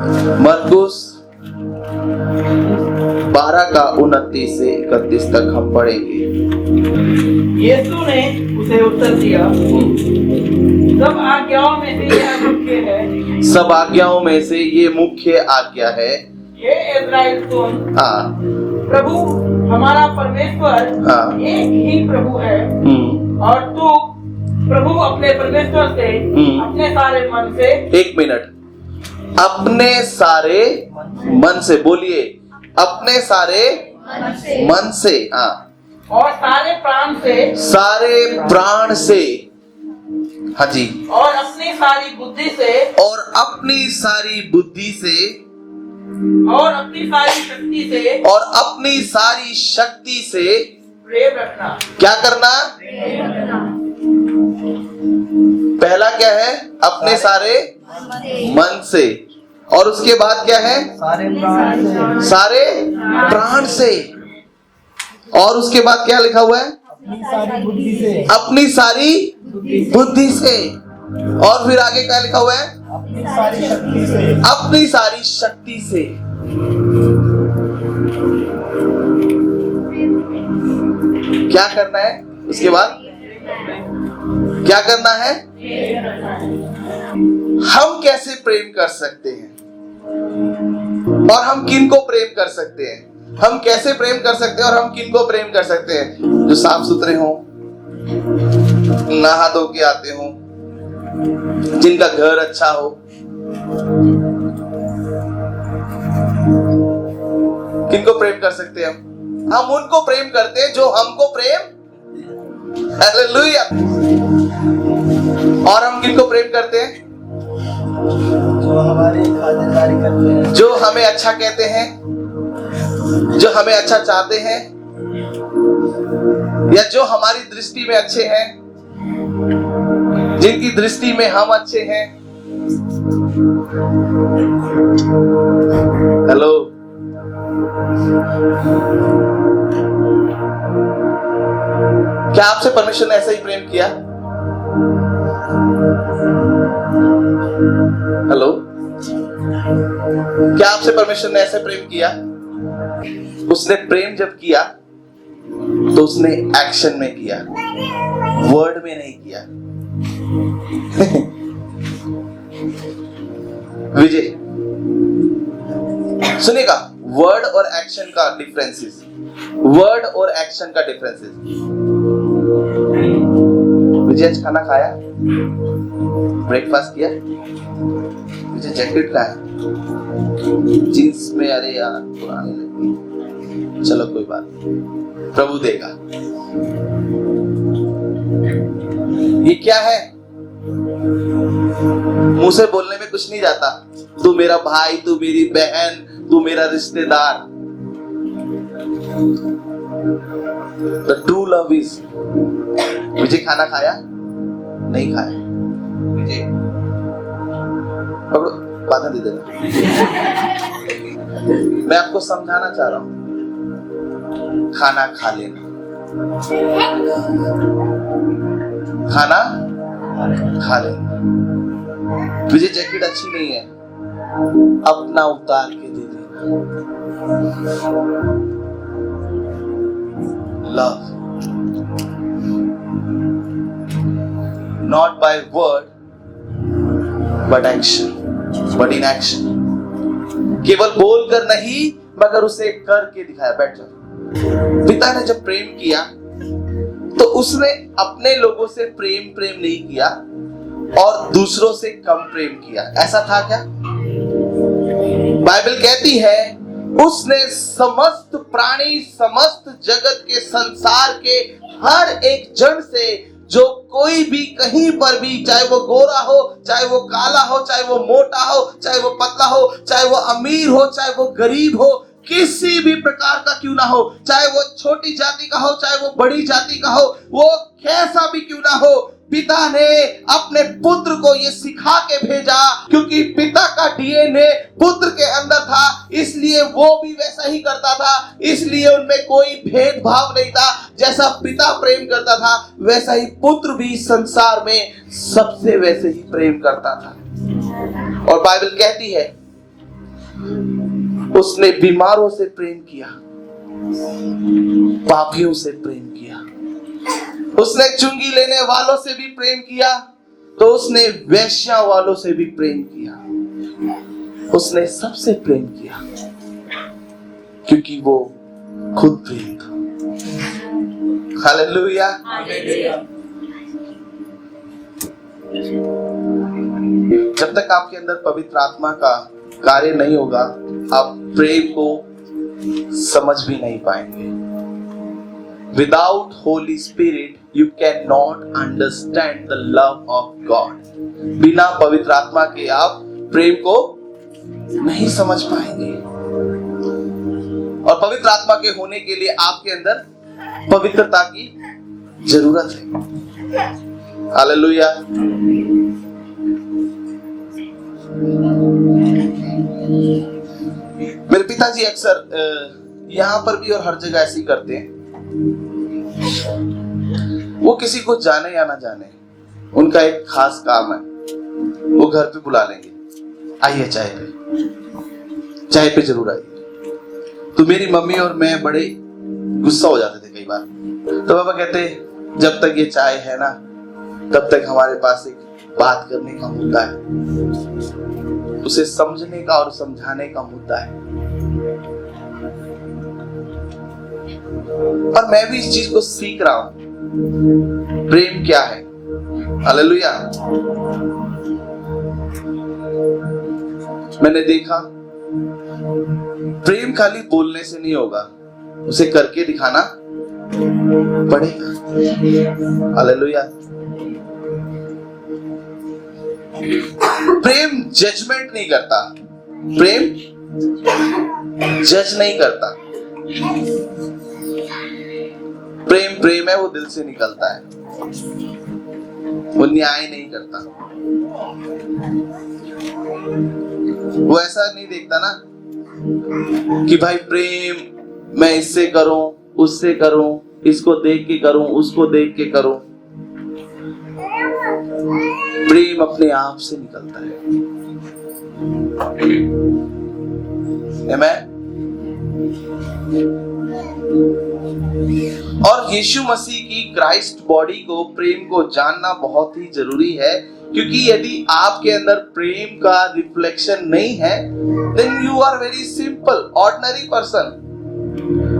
मरकुस 12 का 29 से 31 तक हम पढ़ेंगे। यीशु ने उसे उत्तर दिया, सब आज्ञाओं में से यह मुख्य है। सब आज्ञाओं में से ये मुख्य आज्ञा है। हे इस्राएल सुन, हाँ प्रभु हमारा परमेश्वर हाँ। एक ही प्रभु है, और तू प्रभु अपने परमेश्वर से अपने सारे मन से। एक मिनट, अपने सारे मन से बोलिए, अपने सारे मन से, हाँ, और सारे प्राण से, सारे प्राण से, हाँ जी, और अपनी सारी बुद्धि से, और अपनी सारी बुद्धि से, और अपनी सारी शक्ति से, और अपनी सारी शक्ति से प्रेम रखना। क्या करना? पहला क्या है? अपने सारे मन से। और उसके बाद क्या है? सारे प्राण से, सारे प्राण से। और उसके बाद क्या लिखा हुआ है? अपनी सारी बुद्धि से, अपनी सारी बुद्धि से। और फिर आगे क्या लिखा हुआ है? अपनी सारी शक्ति से, अपनी सारी शक्ति से। क्या करना है? उसके बाद क्या करना है? हम कैसे प्रेम कर सकते हैं और हम किन को प्रेम कर सकते हैं? हम कैसे प्रेम कर सकते हैं और हम किन को प्रेम कर सकते हैं? जो साफ सुथरे हों, नहा धो के आते हों, जिनका घर अच्छा हो। किनको प्रेम कर सकते हैं हम उनको प्रेम करते हैं जो हमको प्रेम, हालेलुया। और हम किनको प्रेम करते हैं? जो हमारी खातिरदारी करते हैं, जो हमें अच्छा कहते हैं, जो हमें अच्छा चाहते हैं, या जो हमारी दृष्टि में अच्छे हैं, जिनकी दृष्टि में हम अच्छे हैं। हेलो, क्या आपसे परमेश्वर ने ऐसा ही प्रेम किया? हेलो, क्या आपसे परमेश्वर ने ऐसे प्रेम किया? उसने प्रेम जब किया तो उसने एक्शन में किया, वर्ड में नहीं किया। विजय सुनिएगा, वर्ड और एक्शन का डिफरेंसेस, वर्ड और एक्शन का डिफरेंसेस। विजय आज खाना खाया, ब्रेकफास्ट किया? विजय जैकेट का है जींस में, अरे यार पुरानी लगी, चलो कोई बात नहीं, प्रभु देगा। ये क्या है? मुंह से बोलने में कुछ नहीं जाता, तू मेरा भाई, तू मेरी बहन, तू मेरा रिश्तेदार। The true love is, विजय खाना खाया? नहीं खाया। विजय पकड़ो, बाधा दे देना। मैं आपको समझाना चाह रहा हूं, खाना खा लेना, खाना खा लेना। विजय जैकेट अच्छी नहीं है, अपना उतार के दे देना। Love not by word but action, but in action। केवल बोलकर नहीं मगर उसे करके दिखाया। बैठ जाओ। पिता ने जब प्रेम किया तो उसने अपने लोगों से प्रेम नहीं किया और दूसरों से कम प्रेम किया। ऐसा था क्या? बाइबल कहती है उसने समस्त प्राणी, समस्त जगत के, संसार के हर एक जन से, जो कोई भी कहीं पर भी, चाहे वो गोरा हो, चाहे वो काला हो, चाहे वो मोटा हो, चाहे वो पतला हो, चाहे वो अमीर हो, चाहे वो गरीब हो, किसी भी प्रकार का क्यों ना हो, चाहे वो छोटी जाति का हो, चाहे वो बड़ी जाति का हो, वो कैसा भी क्यों ना हो, पिता ने अपने पुत्र को ये सिखा के भेजा, क्योंकि पिता का डीएनए पुत्र के अंदर था, इसलिए वो भी वैसा ही करता था। इसलिए उनमें कोई भेदभाव नहीं था। जैसा पिता प्रेम करता था वैसा ही पुत्र भी संसार में सबसे वैसे ही प्रेम करता था। और बाइबल कहती है उसने बीमारों से प्रेम किया, पापियों से प्रेम किया। उसने चुंगी लेने वालों से भी प्रेम किया, तो उसने वेश्या वालों से भी प्रेम किया। उसने सबसे प्रेम किया क्योंकि वो खुद प्रेम था। हालेलुया। जब तक आपके अंदर पवित्र आत्मा का कार्य नहीं होगा, आप प्रेम को समझ भी नहीं पाएंगे। Without Holy Spirit, you cannot understand the love of God. बिना पवित्र आत्मा के आप प्रेम को नहीं समझ पाएंगे। और पवित्र आत्मा के होने के लिए आपके अंदर पवित्रता की जरूरत है। हालेलुया। मेरे पिताजी अक्सर यहाँ पर भी और हर जगह ऐसे ही करते हैं। वो किसी को जाने या ना जाने, उनका एक खास काम है, वो घर पे बुला लेंगे, आइए चाय पे जरूर आइए। तो मेरी मम्मी और मैं बड़े गुस्सा हो जाते थे कई बार। तो पापा कहते, जब तक ये चाय है ना, तब तक हमारे पास एक बात करने का मुद्दा है, उसे समझने का और समझाने का मुद्दा है। और मैं भी इस चीज को सीख रहा हूं, प्रेम क्या है। हालेलुया। मैंने देखा, प्रेम खाली बोलने से नहीं होगा, उसे करके दिखाना पड़ेगा। हालेलुया। प्रेम जजमेंट नहीं करता, प्रेम जज नहीं करता। प्रेम है, वो दिल से निकलता है, वो न्याय नहीं करता। वो ऐसा नहीं देखता ना कि भाई प्रेम मैं इससे करूं, उससे करूं, इसको देख के करूं, उसको देख के करूं। प्रेम अपने आप से निकलता है। आमीन। और यीशु मसीह की क्राइस्ट बॉडी को, प्रेम को जानना बहुत ही जरूरी है, क्योंकि यदि आपके अंदर प्रेम का रिफ्लेक्शन नहीं है, then you are very simple, ordinary person।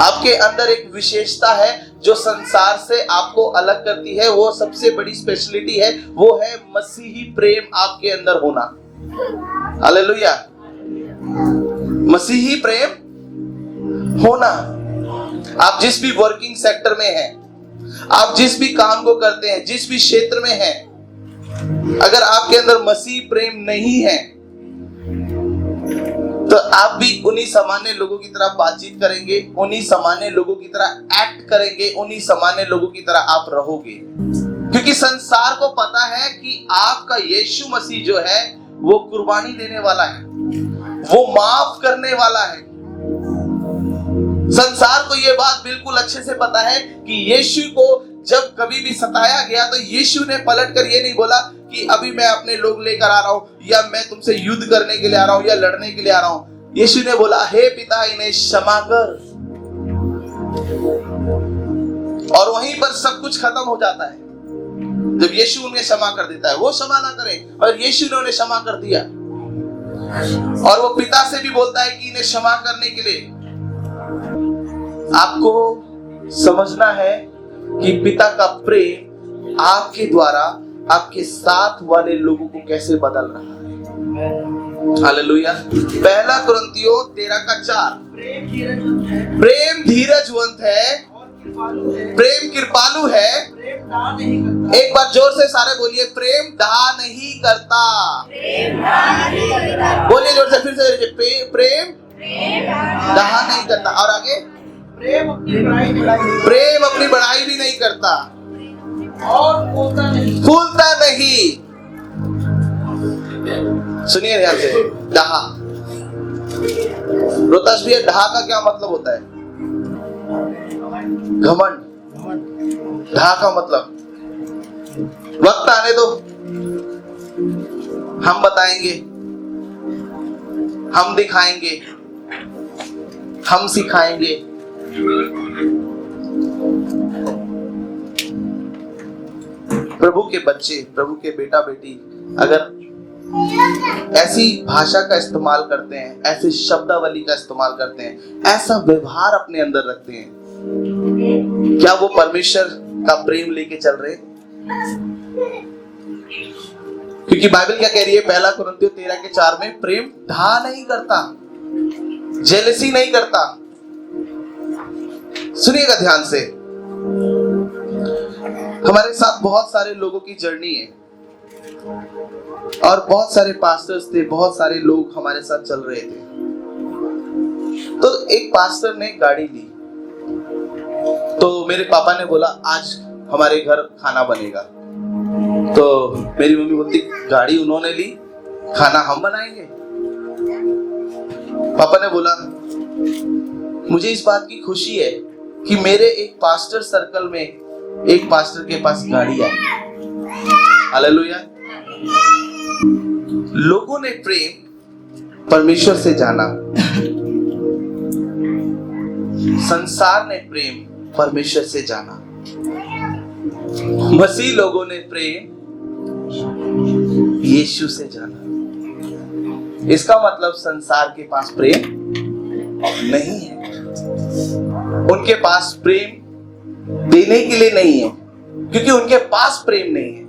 आपके अंदर एक विशेषता है जो संसार से आपको अलग करती है, वो सबसे बड़ी स्पेशलिटी है, वो है मसीही प्रेम आपके अंदर होना। हालेलुया। मसीही प्रेम होना। आप जिस भी वर्किंग सेक्टर में हैं, आप जिस भी काम को करते हैं, जिस भी क्षेत्र में हैं, अगर आपके अंदर मसीह प्रेम नहीं है, तो आप भी उन्हीं सामान्य लोगों की तरह बातचीत करेंगे, उन्हीं सामान्य लोगों की तरह एक्ट करेंगे, उन्हीं सामान्य लोगों की तरह आप रहोगे। क्योंकि संसार को पता है कि आपका यीशु मसीह जो है वो कुर्बानी देने वाला है, वो माफ करने वाला है। संसार को ये बात बिल्कुल अच्छे से पता है कि यीशु को जब कभी भी सताया गया तो यीशु ने पलटकर ये नहीं बोला कि अभी मैं अपने लोग लेकर आ रहा हूं, या मैं तुमसे युद्ध करने के लिए आ रहा हूं, या लड़ने के लिए आ रहा हूं। यीशु ने बोला, हे पिता, इन्हें क्षमा कर। और वहीं पर सब कुछ खत्म हो जाता है जब यीशु उन्हें क्षमा कर देता है। वो क्षमा ना करें, और यीशु ने उन्हें क्षमा कर दिया। और वो पिता से भी बोलता है कि इन्हें क्षमा करने के लिए आपको समझना है कि पिता का प्रेम आपके द्वारा आपके साथ वाले लोगों को कैसे बदल रहा है। हालेलुया। 1 कुरिन्थियों 13:4। प्रेम धीरजवंत है, प्रेम कृपालु है। एक बार जोर से सारे बोलिए, प्रेम डहा नहीं करता। बोलिए जोर से, फिर से, प्रेम डहा नहीं करता। और आगे, प्रेम अपनी बड़ाई भी नहीं करता और फूलता नहीं। सुनिए ध्यान से, डहा। रोताश भैया, डहा का क्या मतलब होता है? घमंड। डहा का मतलब, वक्त आने दो, हम बताएंगे। हम दिखाएंगे, हम सिखाएंगे। प्रभु के बच्चे, प्रभु के बेटा बेटी अगर ऐसी भाषा का इस्तेमाल करते हैं, ऐसे शब्दावली का इस्तेमाल करते हैं, ऐसा व्यवहार अपने अंदर रखते हैं, क्या वो परमेश्वर का प्रेम लेके चल रहे? क्योंकि बाइबल क्या कह रही है, 1 कुरिन्थियों 13:4 में, प्रेम ढा नहीं करता, जेलसी नहीं करता। सुनिएगा ध्यान से। हमारे साथ बहुत सारे लोगों की जर्नी है और बहुत सारे पास्टर्स थे, बहुत सारे लोग हमारे साथ चल रहे थे। तो एक पास्टर ने गाड़ी ली, तो मेरे पापा ने बोला आज हमारे घर खाना बनेगा। तो मेरी मम्मी बोलती गाड़ी उन्होंने ली, खाना हम बनाएंगे। पापा ने बोला मुझे इस बात की खुशी है कि मेरे एक पास्टर सर्कल में एक पास्टर के पास गाड़ी आई। हालेलुया। लोगों ने प्रेम परमेश्वर से जाना, संसार ने प्रेम परमेश्वर से जाना, मसीह लोगों ने प्रेम यीशु से जाना। इसका मतलब संसार के पास प्रेम नहीं है, उनके पास प्रेम देने के लिए नहीं है, क्योंकि उनके पास प्रेम नहीं है।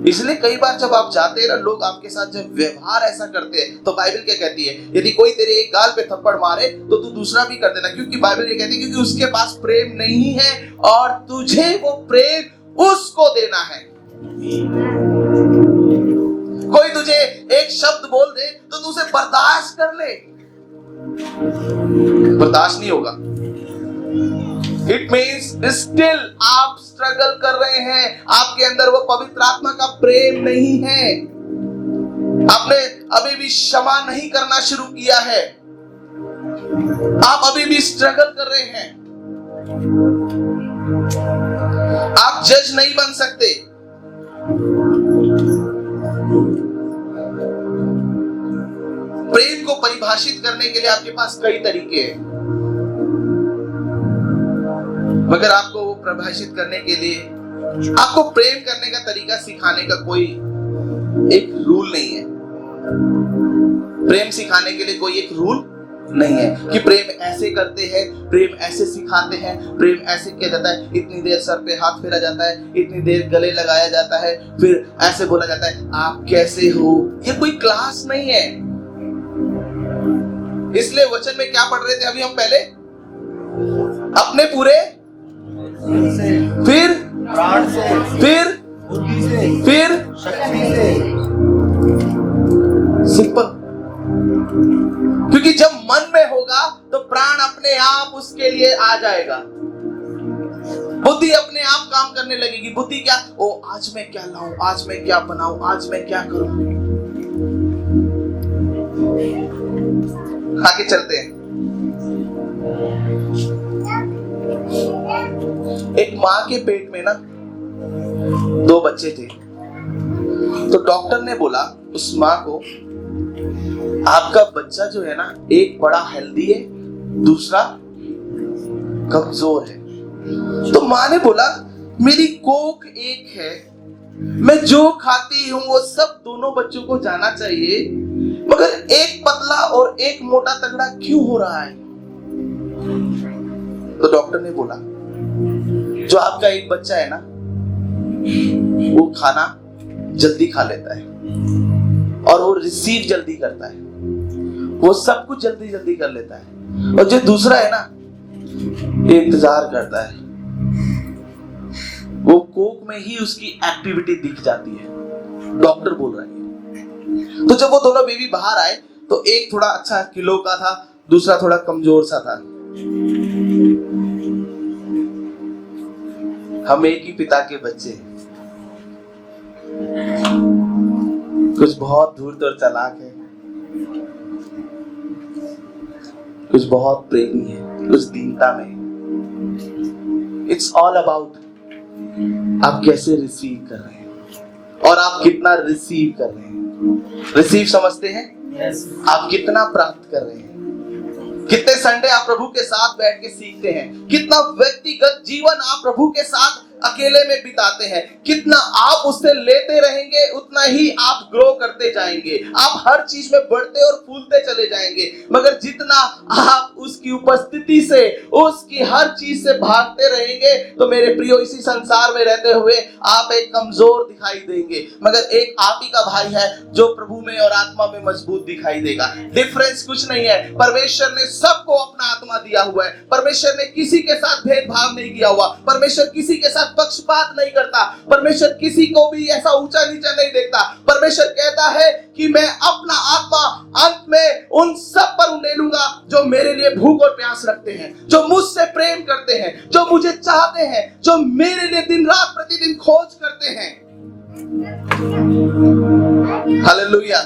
इसलिए कई बार जब आप जाते हैं ना, लोग आपके साथ जब व्यवहार ऐसा करते हैं, तो बाइबल क्या कहती है, यदि कोई तेरे एक गाल पे थप्पड़ मारे तो तू दूसरा भी कर देना, क्योंकि बाइबल ये कहती है क्योंकि उसके पास प्रेम नहीं है और तुझे वो प्रेम उसको देना है। कोई तुझे एक शब्द बोल दे तो तू उसे बर्दाश्त कर ले, बर्दाश्त नहीं होगा। इट मीन्स स्टिल आप स्ट्रगल कर रहे हैं, आपके अंदर वो पवित्र आत्मा का प्रेम नहीं है, आपने अभी भी क्षमा नहीं करना शुरू किया है, आप अभी भी स्ट्रगल कर रहे हैं। आप जज नहीं बन सकते। प्रेम को परिभाषित करने के लिए आपके पास कई तरीके हैं, मगर आपको वो परिभाषित करने के लिए, आपको प्रेम करने का तरीका सिखाने का कोई एक रूल नहीं है। प्रेम सिखाने के लिए कोई एक रूल नहीं है कि प्रेम ऐसे करते हैं, प्रेम ऐसे सिखाते हैं, प्रेम ऐसे किया जाता है, इतनी देर सर पे हाथ फेरा जाता है, इतनी देर गले लगाया जाता है, फिर ऐसे बोला जाता है आप कैसे हो। ये कोई क्लास नहीं है। इसलिए वचन में क्या पढ़ रहे थे अभी हम पहले, अपने पूरे फिर प्राण से, फिर बुद्धि से, फिर शक्ति से। सिंपल। क्योंकि जब मन में होगा तो प्राण अपने आप उसके लिए आ जाएगा, बुद्धि अपने आप काम करने लगेगी। बुद्धि क्या, ओ आज मैं क्या लाऊं, आज मैं क्या बनाऊं, आज मैं क्या करूं। आगे चलते हैं। एक माँ के पेट में ना 2 बच्चे थे, तो डॉक्टर ने बोला उस माँ को आपका बच्चा जो है ना, एक बड़ा हेल्दी है, दूसरा कमजोर है। तो माँ ने बोला मेरी कोख एक है, मैं जो खाती हूँ वो सब दोनों बच्चों को जाना चाहिए, मगर एक पतला और एक मोटा तगड़ा क्यों हो रहा है। तो डॉक्टर ने बोला जो आपका एक बच्चा है ना, वो खाना जल्दी खा लेता है और वो रिसीव जल्दी करता है, वो सब कुछ जल्दी जल्दी कर लेता है, और जो दूसरा है ना, ये इंतजार करता है, वो कोक में ही उसकी एक्टिविटी दिख जाती है। डॉक्टर बोल रहा है। तो जब वो दोनों बेबी बाहर आए तो एक थोड़ा अच्छा किलो का था, दूसरा थोड़ा कमजोर सा था। हम एक ही पिता के बच्चे हैं, कुछ बहुत धूर्त और चालाक है, कुछ बहुत प्रेमी है, कुछ दीनता में है। इट्स ऑल अबाउट आप कैसे रिसीव कर रहे हैं और आप कितना रिसीव कर रहे हैं। रिसीव समझते हैं, आप कितना प्राप्त कर रहे हैं? कितने संडे आप प्रभु के साथ बैठ के सीखते हैं? कितना व्यक्तिगत जीवन आप प्रभु के साथ अकेले में बिताते हैं? कितना आप उससे लेते रहेंगे उतना ही आप ग्रो करते जाएंगे, आप हर चीज में बढ़ते और फूलते चले जाएंगे। मगर जितना आप उसकी उपस्थिति से, उसकी हर चीज से भागते रहेंगे तो मेरे प्रियो इसी संसार में रहते हुए आप एक कमजोर दिखाई देंगे। मगर एक आप ही का भाई है जो प्रभु में और आत्मा में मजबूत दिखाई देगा। डिफरेंस कुछ नहीं है। परमेश्वर ने सबको अपना आत्मा दिया हुआ है। परमेश्वर ने किसी के साथ भेदभाव नहीं किया हुआ। परमेश्वर किसी के साथ पक्षपात नहीं करता। परमेश्वर किसी को भी ऐसा ऊंचा नीचा नहीं देखता। परमेश्वर कहता है कि मैं अपना आत्मा अंत में उन सब पर उंडेलूंगा जो मेरे लिए भूख और प्यास रखते हैं, जो मुझसे प्रेम करते हैं, जो मुझे चाहते हैं, जो मेरे लिए दिन रात प्रतिदिन खोज करते हैं। हालेलुया।